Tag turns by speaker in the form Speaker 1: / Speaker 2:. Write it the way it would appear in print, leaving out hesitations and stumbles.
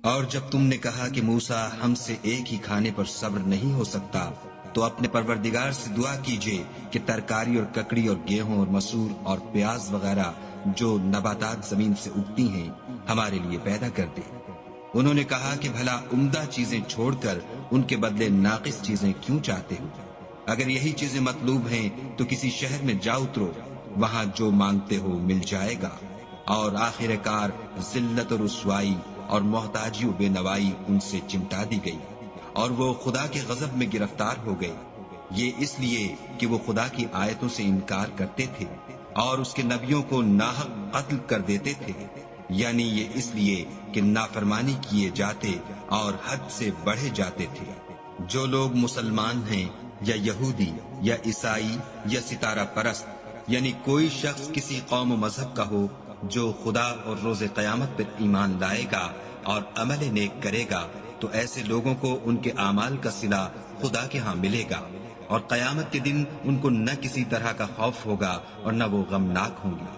Speaker 1: اور جب تم نے کہا کہ موسیٰ ہم سے ایک ہی کھانے پر صبر نہیں ہو سکتا تو اپنے پروردگار سے دعا کیجئے کہ ترکاری اور ککڑی اور گیہوں اور مسور اور پیاز وغیرہ جو نباتات زمین سے اگتی ہیں ہمارے لیے پیدا کر دے۔ انہوں نے کہا کہ بھلا عمدہ چیزیں چھوڑ کر ان کے بدلے ناقص چیزیں کیوں چاہتے ہو؟ اگر یہی چیزیں مطلوب ہیں تو کسی شہر میں جا اترو، وہاں جو مانگتے ہو مل جائے گا، اور آخر کار ذلت و رسوائی اور محتاجی و بے نوائی ان سے چمٹا دی گئی، اور وہ خدا کے غضب میں گرفتار ہو گئے۔ یہ اس لیے کہ وہ خدا کی آیتوں سے انکار کرتے تھے اور اس کے نبیوں کو ناحق قتل کر دیتے تھے، یعنی یہ اس لیے کہ نافرمانی کیے جاتے اور حد سے بڑھے جاتے تھے۔ جو لوگ مسلمان ہیں یا یہودی یا عیسائی یا ستارہ پرست، یعنی کوئی شخص کسی قوم و مذہب کا ہو، جو خدا اور روز قیامت پر ایمان لائے گا اور عمل نیک کرے گا، تو ایسے لوگوں کو ان کے اعمال کا صلہ خدا کے ہاں ملے گا، اور قیامت کے دن ان کو نہ کسی طرح کا خوف ہوگا اور نہ وہ غمناک ہوں گے۔